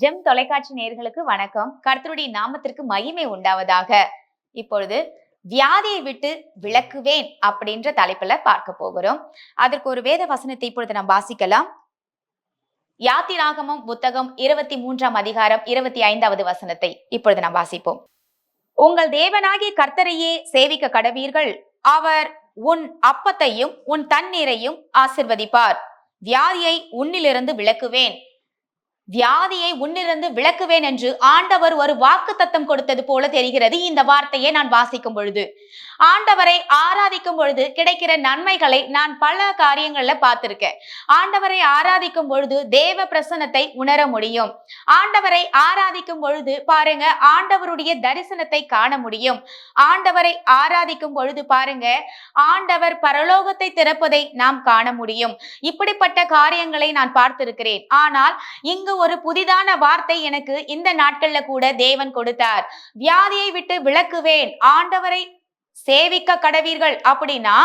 GeM தொலைக்காட்சி நேயர்களுக்கு வணக்கம். கர்த்தருடைய நாமத்திற்கு மகிமை உண்டாவதாக. இப்பொழுது வியாதியை விட்டு விலக்குவேன் அப்படின்ற தலைப்புல பார்க்க போகிறோம். அதற்கு ஒரு வேத வசனத்தை இப்பொழுது நாம் வாசிக்கலாம். யாத்திராகமம் புத்தகம் 23ஆம் அதிகாரம் 25வது வசனத்தை இப்பொழுது நாம் வாசிப்போம். உங்கள் தேவனாகிய கர்த்தரையே சேவிக்க கடவீர்கள். அவர் உன் அப்பத்தையும் உன் தண்ணீரையும் ஆசிர்வதிப்பார். வியாதியை உன்னிலிருந்து விலக்குவேன். வியாதியை உன்னிலிருந்து விலக்குவேன் என்று ஆண்டவர் ஒரு வாக்குத்தத்தம் கொடுத்தது போல தெரிகிறது. இந்த வார்த்தையை நான் வாசிக்கும் பொழுது, ஆண்டவரை ஆராதிக்கும் பொழுது கிடைக்கிற நன்மைகளை நான் பல காரியங்கள்ல பார்த்திருக்கேன். ஆண்டவரை ஆராதிக்கும் பொழுது தேவ பிரசன்னத்தை உணர முடியும். ஆண்டவரை ஆராதிக்கும் பொழுது பாருங்க, ஆண்டவருடைய தரிசனத்தை காண முடியும். ஆண்டவரை ஆராதிக்கும் பொழுது பாருங்க, ஆண்டவர் பரலோகத்தை திறப்பதை நாம் காண முடியும். இப்படிப்பட்ட காரியங்களை நான் பார்த்திருக்கிறேன். ஆனால் இங்கு ஒரு புதிதான வார்த்தை எனக்கு இந்த நாட்கள்ல கூட தேவன் கொடுத்தார். வியாதியை விட்டு விலக்குவேன், ஆண்டவரை சேவிக்க கடவீர்கள். அப்படின்னா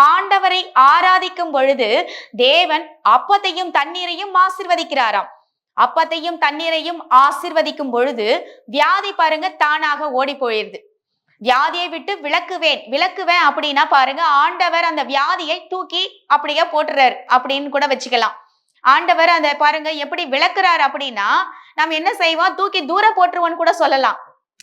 ஆண்டவரை ஆராதிக்கும் பொழுது தேவன் அப்பத்தையும் தண்ணீரையும் ஆசீர்வதிக்கிறாராம். அப்பத்தையும் தண்ணீரையும் ஆசீர்வதிக்கும் பொழுது வியாதி பாருங்க தானாக ஓடி போயிருது. வியாதியை விட்டு விலக்குவேன் அப்படின்னா பாருங்க, ஆண்டவர் அந்த வியாதியை தூக்கி அப்படியே போட்டுறாரு அப்படின்னு கூட வச்சுக்கலாம். ஆண்டவர் அந்த பாருங்க எப்படி விளக்குறாரு அப்படின்னா, நம்ம என்ன செய்வோம், தூக்கி தூர போட்டுருவோன்னு கூட சொல்லலாம்.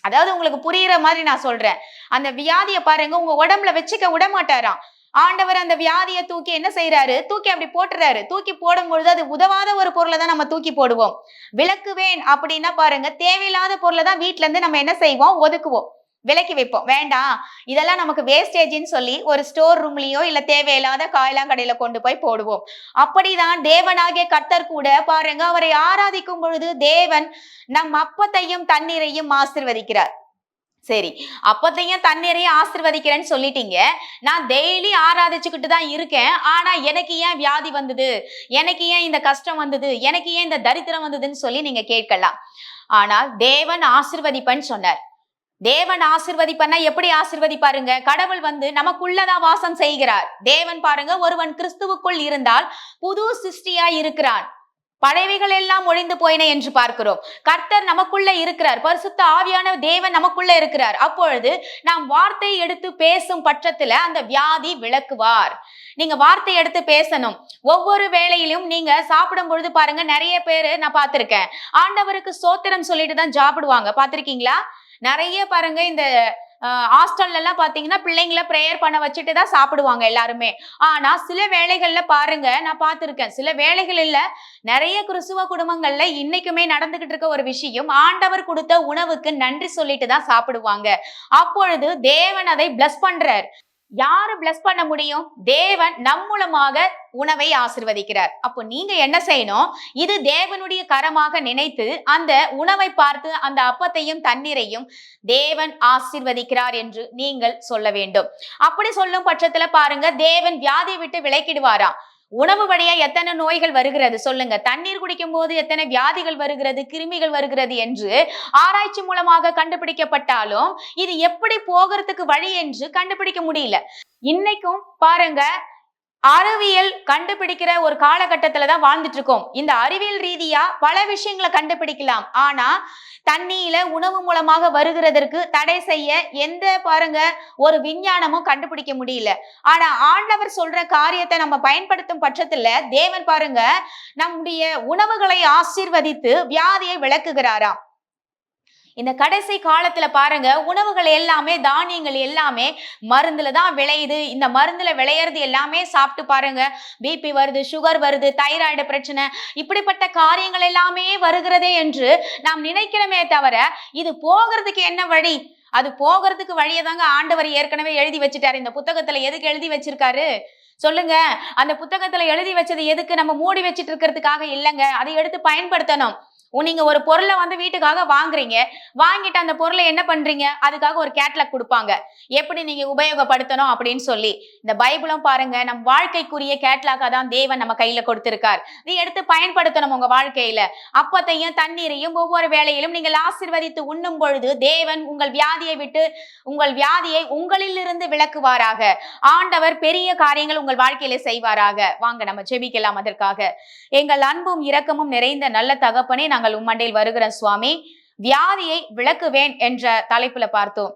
அதாவது உங்களுக்கு புரியுற மாதிரி நான் சொல்றேன். அந்த வியாதியை பாருங்க உங்க உடம்புல வச்சுக்க விட மாட்டாராம். ஆண்டவர் அந்த வியாதியை தூக்கி என்ன செய்யறாரு, தூக்கி அப்படி போட்டுறாரு. தூக்கி போடும் பொழுது அது உதவாத ஒரு பொருளை தான் நம்ம தூக்கி போடுவோம். விலக்குவேன் அப்படின்னா பாருங்க, தேவையில்லாத பொருளை தான் வீட்டுல இருந்து நம்ம என்ன செய்வோம், ஒதுக்குவோம், விலக்கி வைப்போம். வேண்டாம், இதெல்லாம் நமக்கு வேஸ்டேஜ்னு சொல்லி ஒரு ஸ்டோர் ரூம்லயோ இல்ல தேவையில்லாத காயெல்லாம் கடையில கொண்டு போய் போடுவோம். அப்படிதான் தேவனாகிய கர்த்தர் கூட பாருங்க, அவரை ஆராதிக்கும் பொழுது தேவன் நம் அப்பத்தையும் தண்ணீரையும் ஆசீர்வதிக்கிறார். சரி, அப்பத்தையும் தண்ணீரையும் ஆசீர்வதிக்கிறேன்னு சொல்லிட்டீங்க. நான் டெய்லி ஆராதிச்சுக்கிட்டு தான் இருக்கேன். ஆனா எனக்கு ஏன் வியாதி வந்தது, எனக்கு ஏன் இந்த கஷ்டம் வந்தது, எனக்கு ஏன் இந்த தரித்திரம் வந்ததுன்னு சொல்லி நீங்க கேட்கலாம். ஆனால் தேவன் ஆசீர்வதிப்பன்னு சொன்னார். தேவன் ஆசீர்வதிப்பன்னா எப்படி ஆசீர்வதிப்பாருங்க? கடவுள் நமக்குள்ளதான் வாசம் செய்கிறார். தேவன் பாருங்க, ஒருவன் கிறிஸ்துவுக்குள் இருந்தால் புது சிருஷ்டியா இருக்கிறான், பழையவைகள் எல்லாம் ஒழிந்து போயின என்று பார்க்கிறோம். கர்த்தர் நமக்குள்ள இருக்கிறார், பரிசுத்த ஆவியான தேவன் நமக்குள்ள இருக்கிறார். அப்பொழுது நாம் வார்த்தை எடுத்து பேசும் பட்சத்துல அந்த வியாதி விலக்குவார். நீங்க வார்த்தை எடுத்து பேசணும். ஒவ்வொரு வேளையிலும் நீங்க சாப்பிடும் பொழுது பாருங்க, நிறைய பேரு நான் பார்த்திருக்கேன், ஆண்டவருக்கு ஸ்தோத்திரம் சொல்லிட்டு தான் சாப்பிடுவாங்க. பார்த்திருக்கீங்களா? நிறைய பாருங்க, இந்த ஹாஸ்டல்ல எல்லாம் பாத்தீங்கன்னா பிள்ளைங்களை பிரேயர் பண்ண வச்சுட்டு தான் சாப்பிடுவாங்க எல்லாருமே. ஆனா சில வேளைகள்ல பாருங்க, நான் பார்த்திருக்கேன், சில வேளைகள் இல்ல, நிறைய கிறிஸ்துவ குடும்பங்கள்ல இன்னைக்குமே நடந்துகிட்டு இருக்க ஒரு விஷயம், ஆண்டவர் கொடுத்த உணவுக்கு நன்றி சொல்லிட்டு தான் சாப்பிடுவாங்க. அப்பொழுது தேவன் அதை பிளஸ் பண்றார். யாரு பிளஸ் பண்ண முடியும்? தேவன் நம் மூலமாக உணவை ஆசீர்வதிக்கிறார். அப்போ நீங்க என்ன செய்யணும், இது தேவனுடைய கரமாக நினைத்து அந்த உணவை பார்த்து அந்த அப்பத்தையும் தண்ணீரையும் தேவன் ஆசீர்வதிக்கிறார் என்று நீங்கள் சொல்ல வேண்டும். அப்படி சொல்லும் பட்சத்துல பாருங்க, தேவன் வியாதியை விட்டு விலக்கிடுவாராம். உணவு வழியா எத்தனை நோய்கள் வருகிறது சொல்லுங்க. தண்ணீர் குடிக்கும் போது எத்தனை வியாதிகள் வருகிறது, கிருமிகள் வருகிறது என்று ஆராய்ச்சி மூலமாக கண்டுபிடிக்கப்பட்டாலும் இது எப்படி போகிறதுக்கு வழி என்று கண்டுபிடிக்க முடியல. இன்னைக்கும் பாருங்க, அறிவியல் கண்டுபிடிக்கிற ஒரு காலகட்டத்துல வாழ்ந்துட்டு இருக்கோம். இந்த அறிவியல் ரீதியா பல விஷயங்களை கண்டுபிடிக்கலாம். ஆனா தண்ணியில உணவு மூலமாக வருகிறதற்கு தடை செய்ய எந்த பாருங்க ஒரு விஞ்ஞானமும் கண்டுபிடிக்க முடியல. ஆனா ஆண்டவர் சொல்ற காரியத்தை நம்ம பயன்படுத்தும் பட்சத்துல தேவன் பாருங்க நம்முடைய உணவுகளை ஆசீர்வதித்து வியாதியை விளக்குகிறாராம். இந்த கடைசி காலத்துல பாருங்க, உணவுகள் எல்லாமே, தானியங்கள் எல்லாமே மருந்துல தான் விளையுது. இந்த மருந்துல விளையிறது எல்லாமே சாப்பிட்டு பாருங்க, பிபி வருது, சுகர் வருது, தைராய்டு பிரச்சனை, இப்படிப்பட்ட காரியங்கள் எல்லாமே வருகிறதே என்று நாம் நினைக்கிறோமே தவிர இது போகிறதுக்கு என்ன வழி? அது போகிறதுக்கு வழியை தாங்க ஆண்டவர் ஏற்கனவே எழுதி வச்சுட்டாரு. இந்த புத்தகத்துல எதுக்கு எழுதி வச்சிருக்காரு சொல்லுங்க? அந்த புத்தகத்துல எழுதி வச்சது எதுக்கு? நம்ம மூடி வச்சிட்டு இருக்கிறதுக்காக இல்லைங்க, அதை எடுத்து பயன்படுத்தணும். நீங்க ஒரு பொருளை வீட்டுக்காக வாங்குறீங்க, வாங்கிட்டு அந்த பொருளை என்ன பண்றீங்க, அதுக்காக ஒரு கேட்லாக் கொடுப்பாங்க, எப்படி நீங்க உபயோகப்படுத்தணும் அப்படின்னு சொல்லி. இந்த பைபிளும் பாருங்க நம் வாழ்க்கைக்குரிய கேட்லாக்கா தான் தேவன் நம்ம கையில கொடுத்திருக்கார். நீ எடுத்து பயன்படுத்தணும் உங்க வாழ்க்கையில. அப்பத்தையும் தண்ணீரையும் ஒவ்வொரு வேளையிலும் நீங்கள் ஆசீர்வதித்து உண்ணும் பொழுது தேவன் உங்கள் வியாதியை விட்டு, உங்கள் வியாதியை உங்களில் இருந்து விலக்குவாராக. ஆண்டவர் பெரிய காரியங்கள் உங்கள் வாழ்க்கையில செய்வாராக. வாங்க நம்ம ஜெபிக்கலாம் அதற்காக. எங்கள் அன்பும் இரக்கமும் நிறைந்த நல்ல தகப்பனே, நாங்கள் உம்மண்டையில் வருகிற சுவாமி. வியாதியை விளக்குவேன் என்ற தலைப்புல பார்த்தோம்.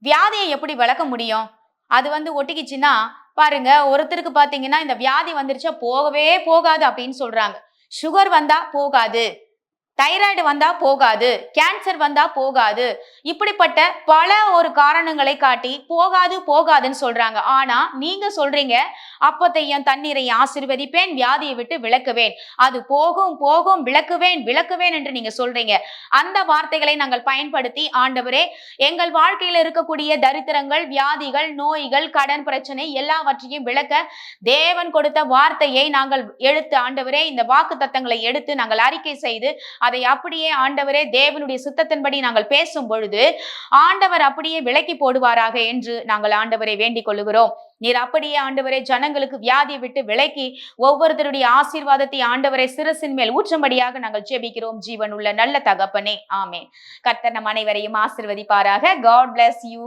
வியாதியை எப்படி விளக்க முடியும்? அது ஒட்டிக்கிச்சுன்னா பாருங்க, ஒருத்தருக்கு பாத்தீங்கன்னா இந்த வியாதி வந்துருச்சா போகவே போகாது அப்படின்னு சொல்றாங்க. சுகர் வந்தா போகாது, தைராய்டு வந்தா போகாது, கேன்சர் வந்தா போகாது, இப்படிப்பட்ட பல ஒரு காரணங்களை காட்டி போகாது போகாதுன்னு சொல்றாங்க. ஆனா நீங்க சொல்றீங்க, அப்பத்தையும் தண்ணீரையும் ஆசீர்வதிப்பேன், வியாதியை விட்டு விலக்குவேன், அது போகும் போகும், விலக்குவேன் விலக்குவேன் என்று நீங்க சொல்றீங்க. அந்த வார்த்தைகளை நாங்கள் பயன்படுத்தி ஆண்டவரே, எங்கள் வாழ்க்கையில இருக்கக்கூடிய தரித்திரங்கள், வியாதிகள், நோய்கள், கடன் பிரச்சனை எல்லாவற்றையும் விளக்க தேவன் கொடுத்த வார்த்தையை நாங்கள் எடுத்து ஆண்டவரே, இந்த வாக்கு தத்தங்களை எடுத்து நாங்கள் அறிக்கை செய்து அதை அப்படியே ஆண்டவரே தேவனுடைய சித்தத்தின்படி நாங்கள் பேசும் பொழுது ஆண்டவர் அப்படியே விலக்கி போடுவாராக என்று நாங்கள் ஆண்டவரை வேண்டிக் கொள்ளுகிறோம். நீர் அப்படியே ஆண்டவரே ஜனங்களுக்கு வியாதியை விட்டு விலக்கி ஒவ்வொருத்தருடைய ஆசீர்வாதத்தை ஆண்டவரை சிரசின் மேல் ஊற்றும்படியாக நாங்கள் ஜெபிக்கிறோம். ஜீவனுள்ள நல்ல தகப்பனே, ஆமென். கர்த்தர் நம் அனைவரையும் ஆசீர்வதிப்பாராக. God bless you.